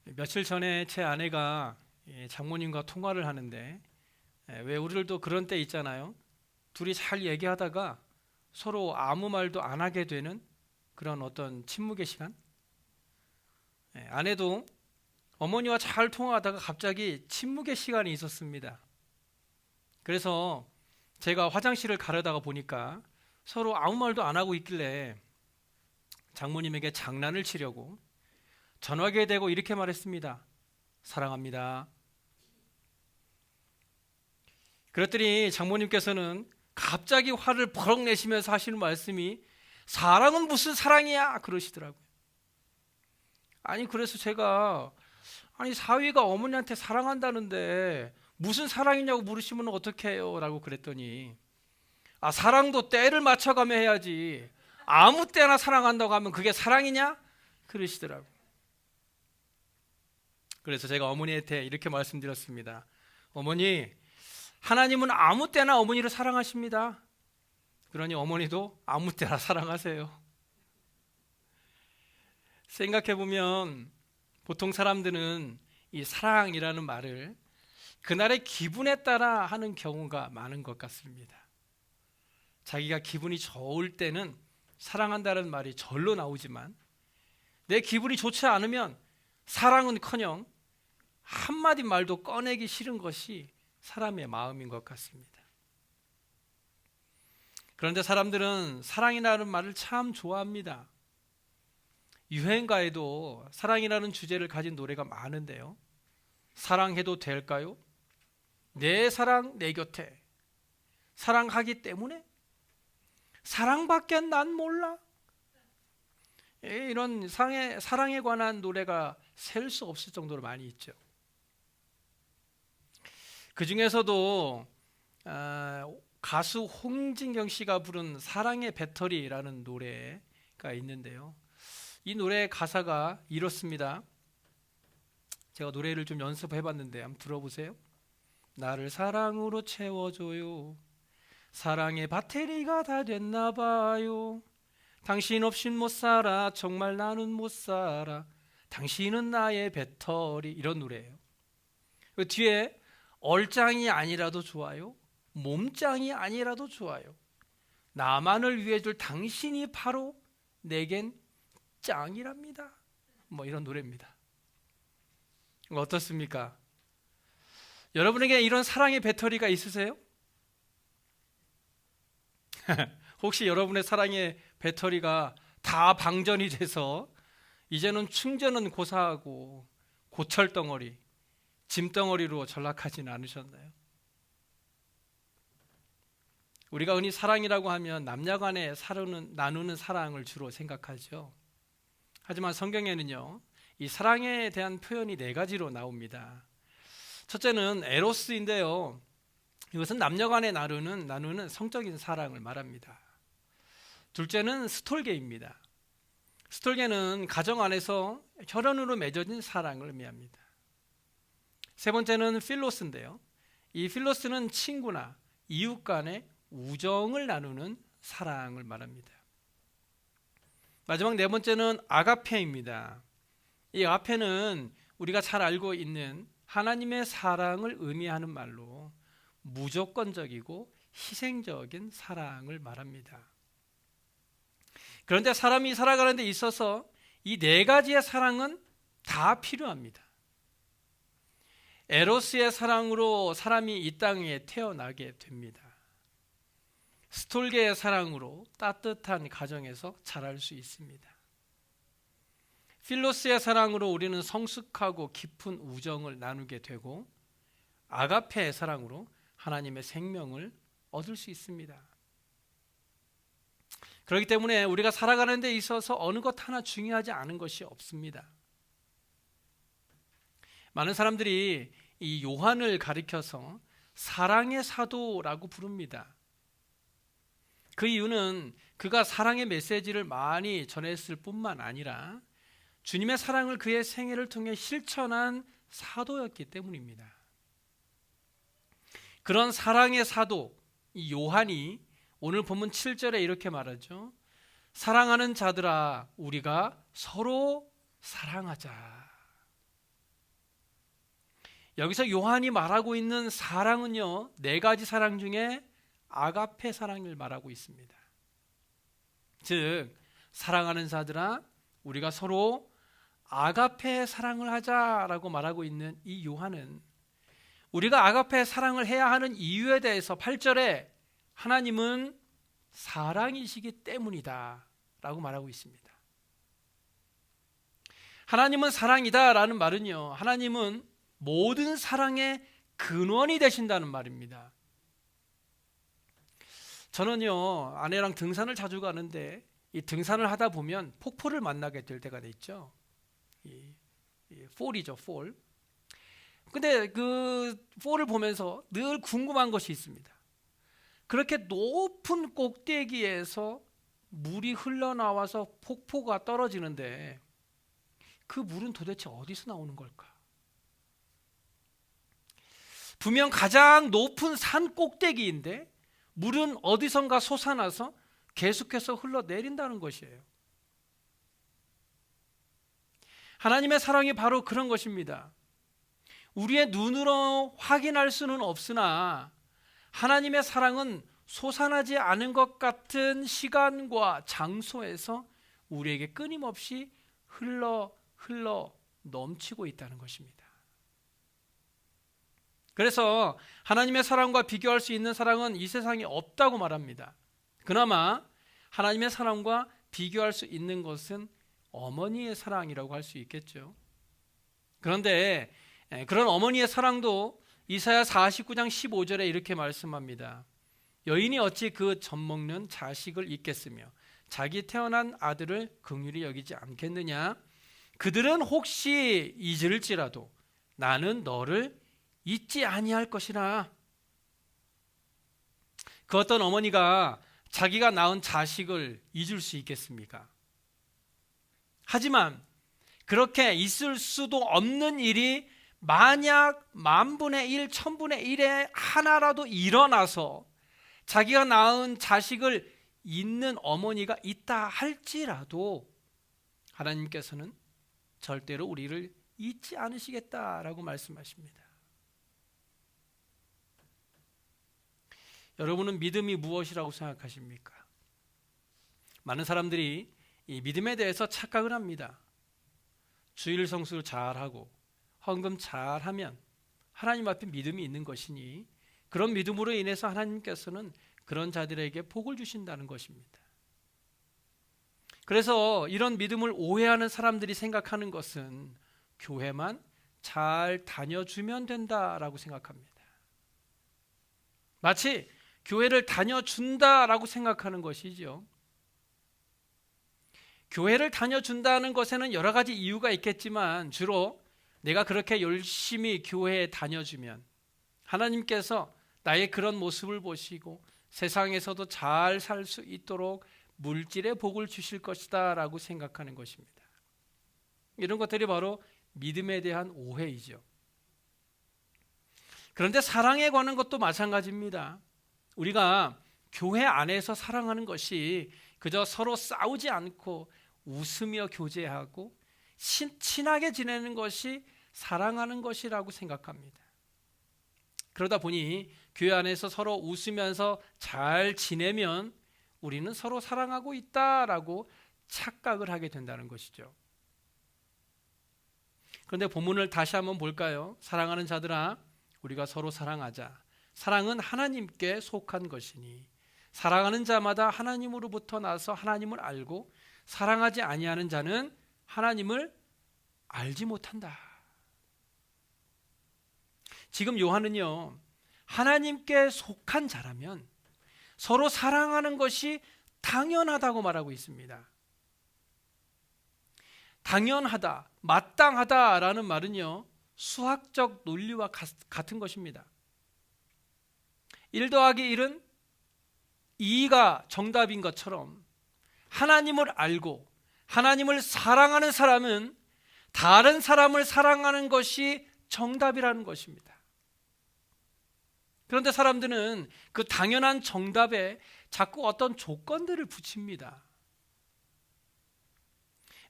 며칠 전에 제 아내가 장모님과 통화를 하는데, 왜 우리들도 그런 때 있잖아요. 둘이 잘 얘기하다가 서로 아무 말도 안 하게 되는 그런 어떤 침묵의 시간. 아내도 어머니와 잘 통화하다가 갑자기 침묵의 시간이 있었습니다. 그래서 제가 화장실을 가려다가 보니까 서로 아무 말도 안 하고 있길래 장모님에게 장난을 치려고 전화기에 대고 이렇게 말했습니다. 사랑합니다. 그랬더니 장모님께서는 갑자기 화를 버럭 내시면서 하시는 말씀이, 사랑은 무슨 사랑이야 그러시더라고요. 아니, 그래서 제가 사위가 어머니한테 사랑한다는데 무슨 사랑이냐고 물으시면 어떡해요 라고 그랬더니, 사랑도 때를 맞춰가며 해야지, 아무 때나 사랑한다고 하면 그게 사랑이냐 그러시더라고요. 그래서 제가 어머니한테 이렇게 말씀드렸습니다. 어머니, 하나님은 아무 때나 어머니를 사랑하십니다. 그러니 어머니도 아무 때나 사랑하세요. 생각해보면 보통 사람들은 이 사랑이라는 말을 그날의 기분에 따라 하는 경우가 많은 것 같습니다. 자기가 기분이 좋을 때는 사랑한다는 말이 절로 나오지만, 내 기분이 좋지 않으면 사랑은커녕 한마디 말도 꺼내기 싫은 것이 사람의 마음인 것 같습니다. 그런데 사람들은 사랑이라는 말을 참 좋아합니다. 유행가에도 사랑이라는 주제를 가진 노래가 많은데요. 사랑해도 될까요? 내 사랑 내 곁에, 사랑하기 때문에, 사랑밖에 난 몰라. 이런 사랑에 관한 노래가 셀 수 없을 정도로 많이 있죠. 그 중에서도 가수 홍진경 씨가 부른 사랑의 배터리라는 노래가 있는데요. 이 노래의 가사가 이렇습니다. 제가 노래를 좀 연습해 봤는데 한번 들어보세요. 나를 사랑으로 채워줘요. 사랑의 배터리가 다 됐나 봐요. 당신 없인 못 살아. 정말 나는 못 살아. 당신은 나의 배터리. 이런 노래예요. 그 뒤에 얼짱이 아니라도 좋아요. 몸짱이 아니라도 좋아요. 나만을 위해 줄 당신이 바로 내겐 짱이랍니다. 이런 노래입니다. 어떻습니까? 여러분에게 이런 사랑의 배터리가 있으세요? 혹시 여러분의 사랑의 배터리가 다 방전이 돼서 이제는 충전은 고사하고 고철덩어리, 짐덩어리로 전락하지는 않으셨나요? 우리가 흔히 사랑이라고 하면 남녀간에 나누는 사랑을 주로 생각하죠. 하지만 성경에는요, 이 사랑에 대한 표현이 4가지로 나옵니다. 첫째는 에로스인데요, 이것은 남녀간에 나누는 성적인 사랑을 말합니다. 둘째는 스톨게입니다. 스톨게는 가정 안에서 혈연으로 맺어진 사랑을 의미합니다. 세 번째는 필로스인데요, 이 필로스는 친구나 이웃 간의 우정을 나누는 사랑을 말합니다. 마지막 4번째는 아가페입니다. 이 아가페는 우리가 잘 알고 있는 하나님의 사랑을 의미하는 말로 무조건적이고 희생적인 사랑을 말합니다. 그런데 사람이 살아가는 데 있어서 이 4가지의 사랑은 다 필요합니다. 에로스의 사랑으로 사람이 이 땅에 태어나게 됩니다. 스톨게의 사랑으로 따뜻한 가정에서 자랄 수 있습니다. 필로스의 사랑으로 우리는 성숙하고 깊은 우정을 나누게 되고, 아가페의 사랑으로 하나님의 생명을 얻을 수 있습니다. 그렇기 때문에 우리가 살아가는 데 있어서 어느 것 하나 중요하지 않은 것이 없습니다. 많은 사람들이 이 요한을 가리켜서 사랑의 사도라고 부릅니다. 그 이유는 그가 사랑의 메시지를 많이 전했을 뿐만 아니라 주님의 사랑을 그의 생애를 통해 실천한 사도였기 때문입니다. 그런 사랑의 사도 이 요한이 오늘 본문 7절에 이렇게 말하죠. 사랑하는 자들아, 우리가 서로 사랑하자. 여기서 요한이 말하고 있는 사랑은요, 네 가지 사랑 중에 아가페 사랑을 말하고 있습니다. 즉, 사랑하는 자들아, 우리가 서로 아가페 사랑을 하자라고 말하고 있는 이 요한은 우리가 아가페 사랑을 해야 하는 이유에 대해서 8절에 하나님은 사랑이시기 때문이다 라고 말하고 있습니다. 하나님은 사랑이다 라는 말은요, 하나님은 모든 사랑의 근원이 되신다는 말입니다. 저는요, 아내랑 등산을 자주 가는데 이 등산을 하다 보면 폭포를 만나게 될 때가 있죠. 이 폴이죠, 폴. 근데 그 폴을 보면서 늘 궁금한 것이 있습니다. 그렇게 높은 꼭대기에서 물이 흘러나와서 폭포가 떨어지는데 그 물은 도대체 어디서 나오는 걸까? 분명 가장 높은 산 꼭대기인데 물은 어디선가 솟아나서 계속해서 흘러내린다는 것이에요. 하나님의 사랑이 바로 그런 것입니다. 우리의 눈으로 확인할 수는 없으나 하나님의 사랑은 솟아나지 않은 것 같은 시간과 장소에서 우리에게 끊임없이 흘러 넘치고 있다는 것입니다. 그래서 하나님의 사랑과 비교할 수 있는 사랑은 이 세상에 없다고 말합니다. 그나마 하나님의 사랑과 비교할 수 있는 것은 어머니의 사랑이라고 할 수 있겠죠. 그런데 그런 어머니의 사랑도 이사야 49장 15절에 이렇게 말씀합니다. 여인이 어찌 그 젖먹는 자식을 잊겠으며 자기 태어난 아들을 긍휼히 여기지 않겠느냐. 그들은 혹시 잊을지라도 나는 너를 잊지 아니할 것이라. 그 어떤 어머니가 자기가 낳은 자식을 잊을 수 있겠습니까? 하지만 그렇게 있을 수도 없는 일이 만약 만분의 1, 천분의 1에 하나라도 일어나서 자기가 낳은 자식을 잊는 어머니가 있다 할지라도 하나님께서는 절대로 우리를 잊지 않으시겠다라고 말씀하십니다. 여러분은 믿음이 무엇이라고 생각하십니까? 많은 사람들이 이 믿음에 대해서 착각을 합니다. 주일 성수를 잘하고 헌금 잘하면 하나님 앞에 믿음이 있는 것이니 그런 믿음으로 인해서 하나님께서는 그런 자들에게 복을 주신다는 것입니다. 그래서 이런 믿음을 오해하는 사람들이 생각하는 것은 교회만 잘 다녀주면 된다라고 생각합니다. 마치 교회를 다녀준다라고 생각하는 것이죠. 교회를 다녀준다는 것에는 여러 가지 이유가 있겠지만 주로 내가 그렇게 열심히 교회에 다녀주면 하나님께서 나의 그런 모습을 보시고 세상에서도 잘 살 수 있도록 물질의 복을 주실 것이다 라고 생각하는 것입니다. 이런 것들이 바로 믿음에 대한 오해이죠. 그런데 사랑에 관한 것도 마찬가지입니다. 우리가 교회 안에서 사랑하는 것이 그저 서로 싸우지 않고 웃으며 교제하고 친하게 지내는 것이 사랑하는 것이라고 생각합니다. 그러다 보니 교회 안에서 서로 웃으면서 잘 지내면 우리는 서로 사랑하고 있다라고 착각을 하게 된다는 것이죠. 그런데 본문을 다시 한번 볼까요? 사랑하는 자들아, 우리가 서로 사랑하자. 사랑은 하나님께 속한 것이니 사랑하는 자마다 하나님으로부터 나서 하나님을 알고 사랑하지 아니하는 자는 하나님을 알지 못한다. 지금 요한은요, 하나님께 속한 자라면 서로 사랑하는 것이 당연하다고 말하고 있습니다. 당연하다, 마땅하다라는 말은요, 수학적 논리와 같은 것입니다. 1 더하기 1은 2가 정답인 것처럼 하나님을 알고 하나님을 사랑하는 사람은 다른 사람을 사랑하는 것이 정답이라는 것입니다. 그런데 사람들은 그 당연한 정답에 자꾸 어떤 조건들을 붙입니다.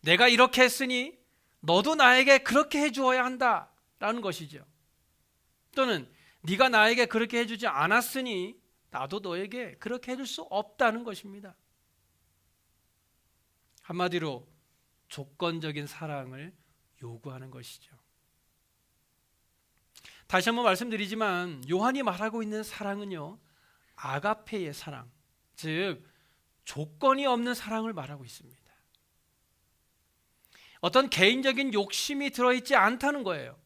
내가 이렇게 했으니 너도 나에게 그렇게 해주어야 한다라는 것이죠. 또는 네가 나에게 그렇게 해주지 않았으니 나도 너에게 그렇게 해줄 수 없다는 것입니다. 한마디로 조건적인 사랑을 요구하는 것이죠. 다시 한번 말씀드리지만 요한이 말하고 있는 사랑은요, 아가페의 사랑, 즉 조건이 없는 사랑을 말하고 있습니다. 어떤 개인적인 욕심이 들어있지 않다는 거예요.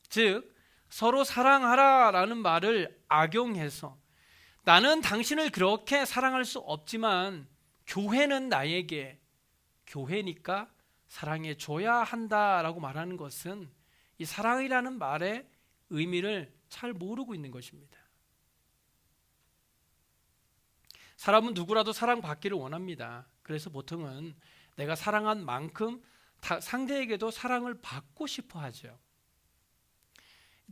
즉 서로 사랑하라라는 말을 악용해서 나는 당신을 그렇게 사랑할 수 없지만 교회는 나에게 교회니까 사랑해 줘야 한다라고 말하는 것은 이 사랑이라는 말의 의미를 잘 모르고 있는 것입니다. 사람은 누구라도 사랑받기를 원합니다. 그래서 보통은 내가 사랑한 만큼 상대에게도 사랑을 받고 싶어 하죠.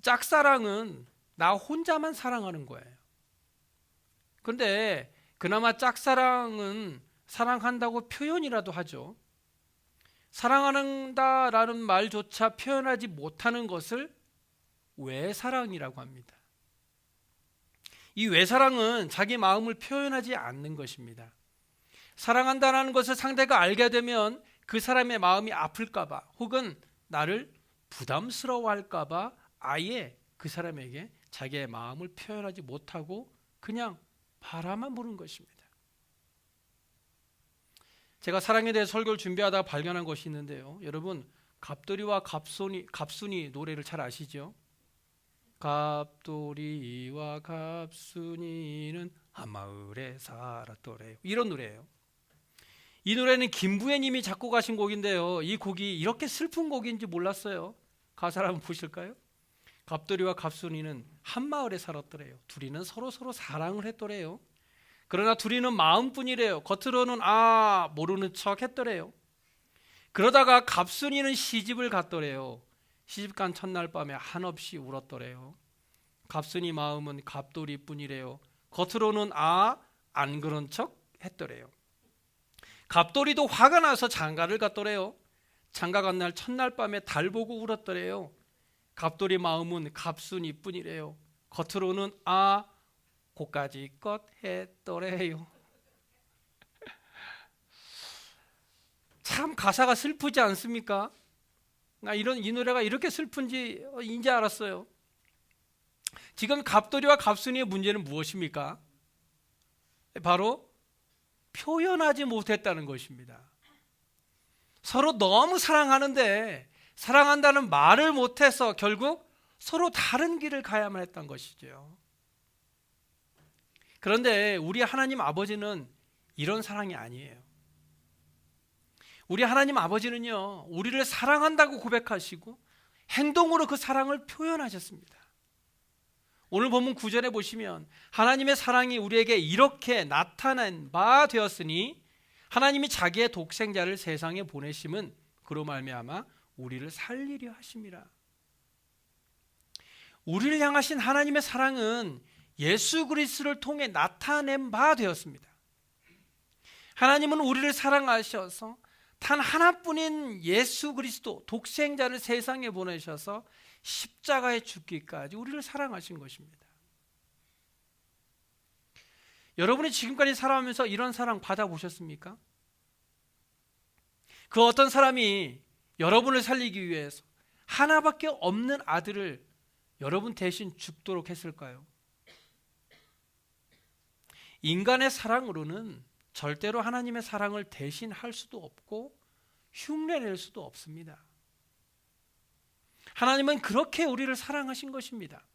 짝사랑은 나 혼자만 사랑하는 거예요. 그런데 그나마 짝사랑은 사랑한다고 표현이라도 하죠. 사랑한다라는 말조차 표현하지 못하는 것을 외사랑이라고 합니다. 이 외사랑은 자기 마음을 표현하지 않는 것입니다. 사랑한다는 것을 상대가 알게 되면 그 사람의 마음이 아플까봐 혹은 나를 부담스러워할까봐 아예 그 사람에게 자기의 마음을 표현하지 못하고 그냥 바라만 보는 것입니다. 제가 사랑에 대해 설교를 준비하다가 발견한 것이 있는데요. 여러분, 갑돌이와 갑순이 노래를 잘 아시죠? 갑돌이와 갑순이는 한마을에 살았더래요. 이런 노래예요. 이 노래는 김부혜 님이 작곡하신 곡인데요. 이 곡이 이렇게 슬픈 곡인지 몰랐어요. 가사를 한번 보실까요? 갑돌이와 갑순이는 한마을에 살았더래요. 둘이는 서로 사랑을 했더래요. 그러나 둘이는 마음뿐이래요. 겉으로는 모르는 척 했더래요. 그러다가 갑순이는 시집을 갔더래요. 시집간 첫날 밤에 한없이 울었더래요. 갑순이 마음은 갑돌이뿐이래요. 겉으로는 안 그런 척 했더래요. 갑돌이도 화가 나서 장가를 갔더래요. 장가 간 날 첫날 밤에 달 보고 울었더래요. 갑돌이 마음은 갑순이뿐이래요. 겉으로는 고까지껏 했더래요. 참 가사가 슬프지 않습니까? 이 노래가 이렇게 슬픈지 이제 알았어요. 지금 갑돌이와 갑순이의 문제는 무엇입니까? 바로 표현하지 못했다는 것입니다. 서로 너무 사랑하는데 사랑한다는 말을 못해서 결국 서로 다른 길을 가야만 했던 것이죠. 그런데 우리 하나님 아버지는 이런 사랑이 아니에요. 우리 하나님 아버지는요, 우리를 사랑한다고 고백하시고 행동으로 그 사랑을 표현하셨습니다. 오늘 본문 9절에 보시면 하나님의 사랑이 우리에게 이렇게 나타난 바 되었으니 하나님이 자기의 독생자를 세상에 보내심은 그로 말미암아 우리를 살리려 하심이라. 우리를 향하신 하나님의 사랑은 예수 그리스도를 통해 나타낸 바 되었습니다. 하나님은 우리를 사랑하셔서 단 하나뿐인 예수 그리스도 독생자를 세상에 보내셔서 십자가에 죽기까지 우리를 사랑하신 것입니다. 여러분이 지금까지 살아오면서 이런 사랑 받아보셨습니까? 그 어떤 사람이 여러분을 살리기 위해서 하나밖에 없는 아들을 여러분 대신 죽도록 했을까요? 인간의 사랑으로는 절대로 하나님의 사랑을 대신할 수도 없고 흉내낼 수도 없습니다. 하나님은 그렇게 우리를 사랑하신 것입니다.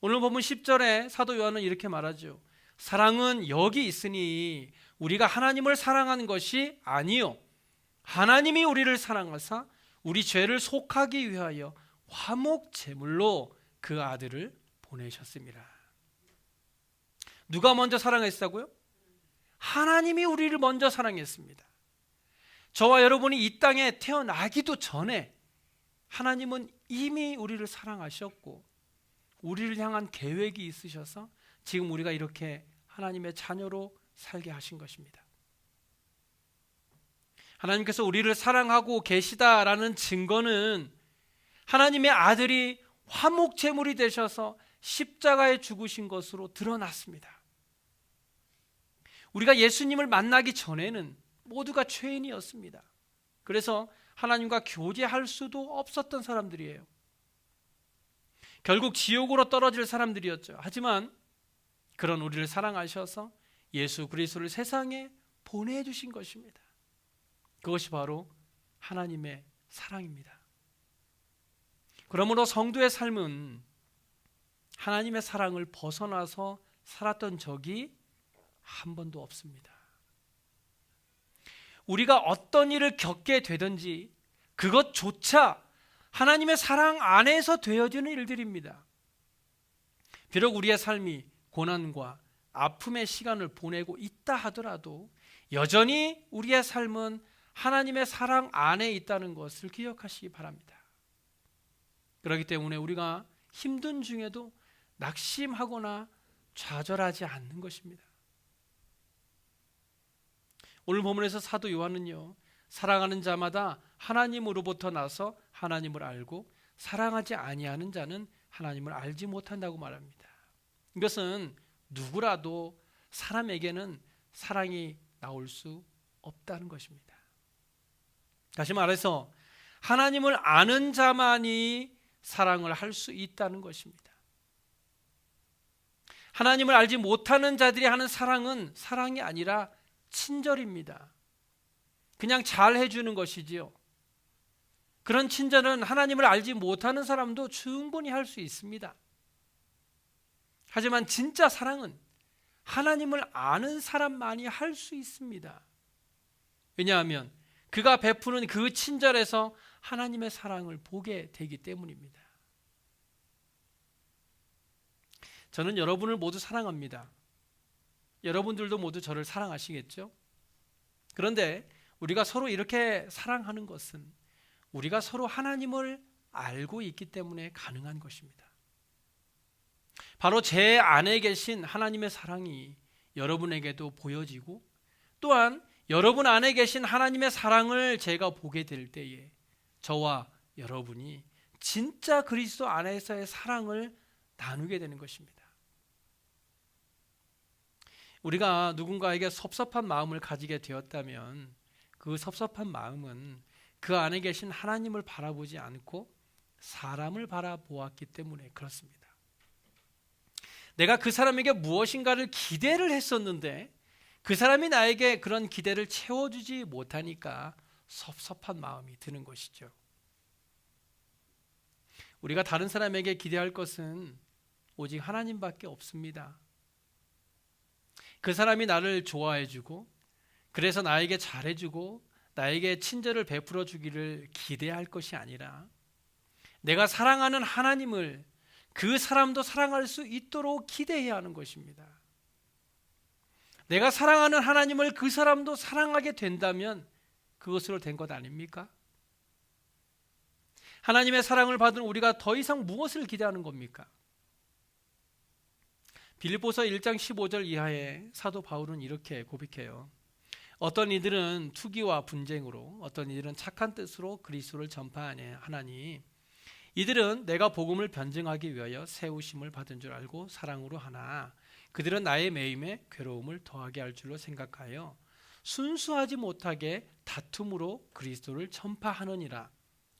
오늘 본문 10절에 사도 요한은 이렇게 말하죠. 사랑은 여기 있으니 우리가 하나님을 사랑하는 것이 아니요 하나님이 우리를 사랑하사 우리 죄를 속하기 위하여 화목 제물로 그 아들을 보내셨습니다. 누가 먼저 사랑했다고요? 하나님이 우리를 먼저 사랑했습니다. 저와 여러분이 이 땅에 태어나기도 전에 하나님은 이미 우리를 사랑하셨고 우리를 향한 계획이 있으셔서 지금 우리가 이렇게 하나님의 자녀로 살게 하신 것입니다. 하나님께서 우리를 사랑하고 계시다라는 증거는 하나님의 아들이 화목제물이 되셔서 십자가에 죽으신 것으로 드러났습니다. 우리가 예수님을 만나기 전에는 모두가 죄인이었습니다. 그래서 하나님과 교제할 수도 없었던 사람들이에요. 결국 지옥으로 떨어질 사람들이었죠. 하지만 그런 우리를 사랑하셔서 예수 그리스도를 세상에 보내주신 것입니다. 그것이 바로 하나님의 사랑입니다. 그러므로 성도의 삶은 하나님의 사랑을 벗어나서 살았던 적이 한 번도 없습니다. 우리가 어떤 일을 겪게 되든지 그것조차 하나님의 사랑 안에서 되어지는 일들입니다. 비록 우리의 삶이 고난과 아픔의 시간을 보내고 있다 하더라도 여전히 우리의 삶은 하나님의 사랑 안에 있다는 것을 기억하시기 바랍니다. 그렇기 때문에 우리가 힘든 중에도 낙심하거나 좌절하지 않는 것입니다. 오늘 본문에서 사도 요한은요, 사랑하는 자마다 하나님으로부터 나서 하나님을 알고 사랑하지 아니하는 자는 하나님을 알지 못한다고 말합니다. 이것은 누구라도 사람에게는 사랑이 나올 수 없다는 것입니다. 다시 말해서 하나님을 아는 자만이 사랑을 할 수 있다는 것입니다. 하나님을 알지 못하는 자들이 하는 사랑은 사랑이 아니라 친절입니다. 그냥 잘 해주는 것이지요. 그런 친절은 하나님을 알지 못하는 사람도 충분히 할 수 있습니다. 하지만 진짜 사랑은 하나님을 아는 사람만이 할 수 있습니다. 왜냐하면 그가 베푸는 그 친절에서 하나님의 사랑을 보게 되기 때문입니다. 저는 여러분을 모두 사랑합니다. 여러분들도 모두 저를 사랑하시겠죠? 그런데 우리가 서로 이렇게 사랑하는 것은 우리가 서로 하나님을 알고 있기 때문에 가능한 것입니다. 바로 제 안에 계신 하나님의 사랑이 여러분에게도 보여지고 또한 여러분 안에 계신 하나님의 사랑을 제가 보게 될 때에 저와 여러분이 진짜 그리스도 안에서의 사랑을 나누게 되는 것입니다. 우리가 누군가에게 섭섭한 마음을 가지게 되었다면 그 섭섭한 마음은 그 안에 계신 하나님을 바라보지 않고 사람을 바라보았기 때문에 그렇습니다. 내가 그 사람에게 무엇인가를 기대를 했었는데 그 사람이 나에게 그런 기대를 채워주지 못하니까 섭섭한 마음이 드는 것이죠. 우리가 다른 사람에게 기대할 것은 오직 하나님밖에 없습니다. 그 사람이 나를 좋아해주고 그래서 나에게 잘해주고 나에게 친절을 베풀어 주기를 기대할 것이 아니라 내가 사랑하는 하나님을 그 사람도 사랑할 수 있도록 기대해야 하는 것입니다. 내가 사랑하는 하나님을 그 사람도 사랑하게 된다면 그것으로 된 것 아닙니까? 하나님의 사랑을 받은 우리가 더 이상 무엇을 기대하는 겁니까? 빌립보서 1장 15절 이하에 사도 바울은 이렇게 고백해요. 어떤 이들은 투기와 분쟁으로 어떤 이들은 착한 뜻으로 그리스도를 전파하니 이들은 내가 복음을 변증하기 위하여 세우심을 받은 줄 알고 사랑으로 하나 그들은 나의 매임에 괴로움을 더하게 할 줄로 생각하여 순수하지 못하게 다툼으로 그리스도를 전파하느니라.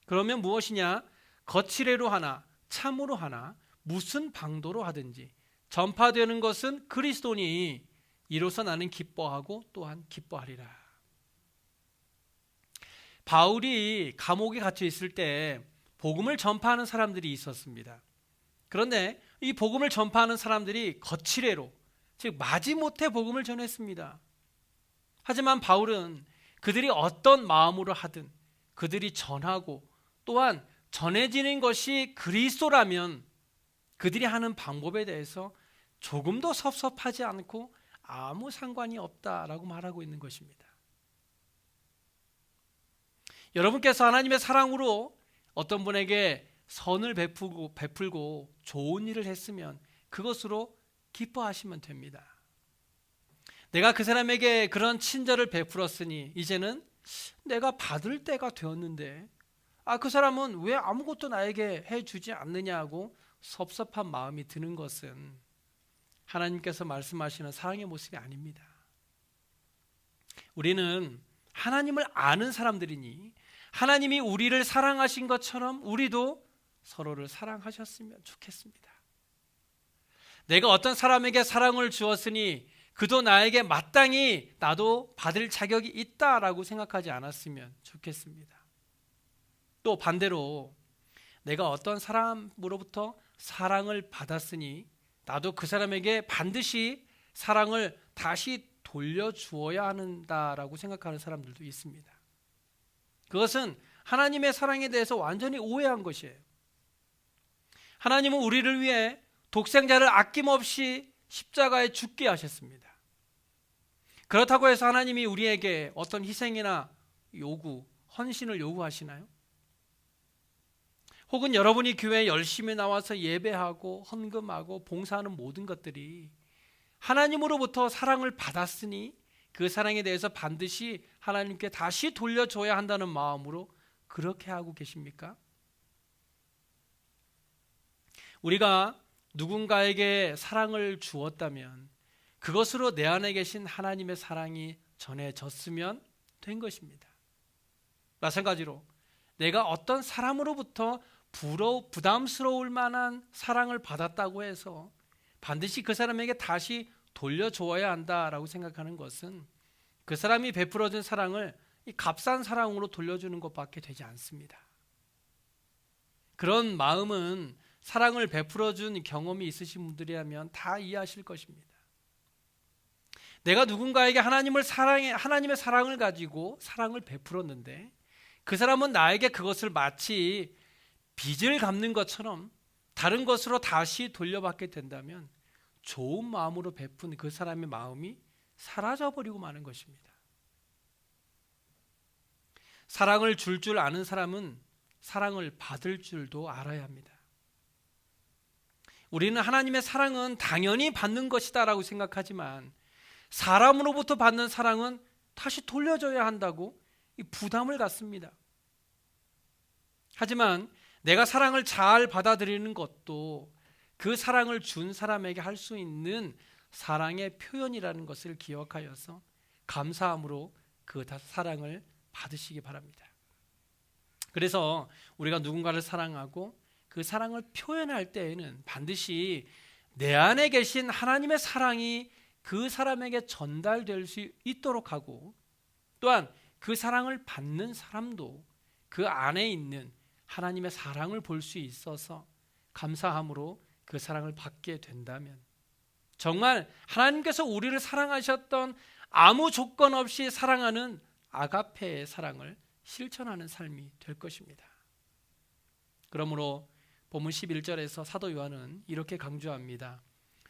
그러면 무엇이냐? 거칠애로 하나 참으로 하나 무슨 방도로 하든지 전파되는 것은 그리스도니 이로써 나는 기뻐하고 또한 기뻐하리라. 바울이 감옥에 갇혀 있을 때 복음을 전파하는 사람들이 있었습니다. 그런데 이 복음을 전파하는 사람들이 거칠애로 즉 마지못해 복음을 전했습니다. 하지만 바울은 그들이 어떤 마음으로 하든 그들이 전하고 또한 전해지는 것이 그리스도라면 그들이 하는 방법에 대해서 조금도 섭섭하지 않고 아무 상관이 없다라고 말하고 있는 것입니다. 여러분께서 하나님의 사랑으로 어떤 분에게 선을 베풀고 좋은 일을 했으면 그것으로 기뻐하시면 됩니다. 내가 그 사람에게 그런 친절을 베풀었으니 이제는 내가 받을 때가 되었는데 그 사람은 왜 아무것도 나에게 해주지 않느냐고 섭섭한 마음이 드는 것은 하나님께서 말씀하시는 사랑의 모습이 아닙니다. 우리는 하나님을 아는 사람들이니 하나님이 우리를 사랑하신 것처럼 우리도 서로를 사랑하셨으면 좋겠습니다. 내가 어떤 사람에게 사랑을 주었으니 그도 나에게 마땅히 나도 받을 자격이 있다라고 생각하지 않았으면 좋겠습니다. 또 반대로 내가 어떤 사람으로부터 사랑을 받았으니 나도 그 사람에게 반드시 사랑을 다시 돌려주어야 한다라고 생각하는 사람들도 있습니다. 그것은 하나님의 사랑에 대해서 완전히 오해한 것이에요. 하나님은 우리를 위해 독생자를 아낌없이 십자가에 죽게 하셨습니다. 그렇다고 해서 하나님이 우리에게 어떤 희생이나 헌신을 요구하시나요? 혹은 여러분이 교회에 열심히 나와서 예배하고 헌금하고 봉사하는 모든 것들이 하나님으로부터 사랑을 받았으니 그 사랑에 대해서 반드시 하나님께 다시 돌려줘야 한다는 마음으로 그렇게 하고 계십니까? 우리가 누군가에게 사랑을 주었다면 그것으로 내 안에 계신 하나님의 사랑이 전해졌으면 된 것입니다. 마찬가지로 내가 어떤 사람으로부터 부담스러울 만한 사랑을 받았다고 해서 반드시 그 사람에게 다시 돌려주어야 한다라고 생각하는 것은 그 사람이 베풀어준 사랑을 값싼 사랑으로 돌려주는 것밖에 되지 않습니다. 그런 마음은 사랑을 베풀어준 경험이 있으신 분들이라면 다 이해하실 것입니다. 내가 누군가에게 하나님의 사랑을 가지고 사랑을 베풀었는데 그 사람은 나에게 그것을 마치 빚을 갚는 것처럼 다른 것으로 다시 돌려받게 된다면 좋은 마음으로 베푼 그 사람의 마음이 사라져버리고 마는 것입니다. 사랑을 줄 아는 사람은 사랑을 받을 줄도 알아야 합니다. 우리는 하나님의 사랑은 당연히 받는 것이다 라고 생각하지만 사람으로부터 받는 사랑은 다시 돌려줘야 한다고 부담을 갖습니다. 하지만 내가 사랑을 잘 받아들이는 것도 그 사랑을 준 사람에게 할 수 있는 사랑의 표현이라는 것을 기억하여서 감사함으로 그 사랑을 받으시기 바랍니다. 그래서 우리가 누군가를 사랑하고 그 사랑을 표현할 때에는 반드시 내 안에 계신 하나님의 사랑이 그 사람에게 전달될 수 있도록 하고 또한 그 사랑을 받는 사람도 그 안에 있는 하나님의 사랑을 볼 수 있어서 감사함으로 그 사랑을 받게 된다면 정말 하나님께서 우리를 사랑하셨던 아무 조건 없이 사랑하는 아가페의 사랑을 실천하는 삶이 될 것입니다. 그러므로 본문 11절에서 사도 요한은 이렇게 강조합니다.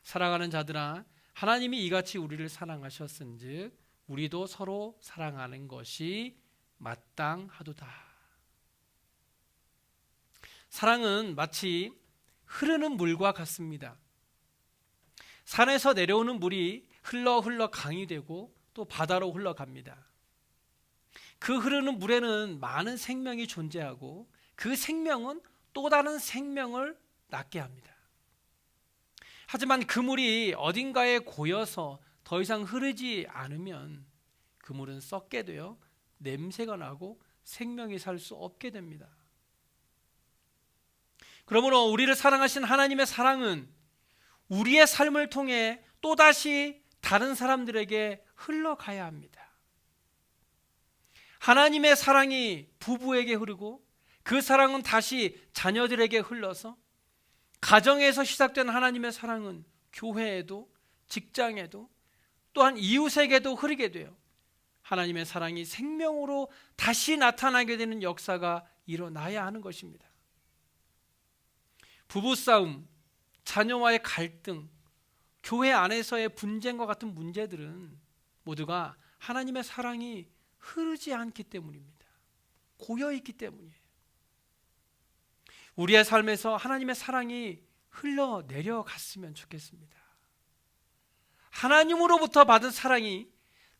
사랑하는 자들아 하나님이 이같이 우리를 사랑하셨은즉 우리도 서로 사랑하는 것이 마땅하도다. 사랑은 마치 흐르는 물과 같습니다. 산에서 내려오는 물이 흘러 강이 되고 또 바다로 흘러갑니다. 그 흐르는 물에는 많은 생명이 존재하고 그 생명은 또 다른 생명을 낳게 합니다. 하지만 그 물이 어딘가에 고여서 더 이상 흐르지 않으면 그 물은 썩게 되어 냄새가 나고 생명이 살 수 없게 됩니다. 그러므로 우리를 사랑하신 하나님의 사랑은 우리의 삶을 통해 또다시 다른 사람들에게 흘러가야 합니다. 하나님의 사랑이 부부에게 흐르고 그 사랑은 다시 자녀들에게 흘러서 가정에서 시작된 하나님의 사랑은 교회에도 직장에도 또한 이웃에게도 흐르게 돼요. 하나님의 사랑이 생명으로 다시 나타나게 되는 역사가 일어나야 하는 것입니다. 부부싸움, 자녀와의 갈등, 교회 안에서의 분쟁과 같은 문제들은 모두가 하나님의 사랑이 흐르지 않기 때문입니다. 고여있기 때문이에요. 우리의 삶에서 하나님의 사랑이 흘러내려갔으면 좋겠습니다. 하나님으로부터 받은 사랑이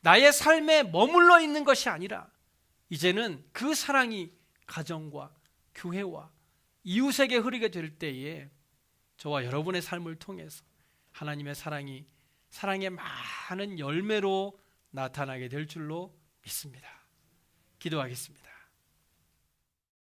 나의 삶에 머물러 있는 것이 아니라 이제는 그 사랑이 가정과 교회와 이웃에게 흐르게 될 때에 저와 여러분의 삶을 통해서 하나님의 사랑이 사랑의 많은 열매로 나타나게 될 줄로 믿습니다. 기도하겠습니다.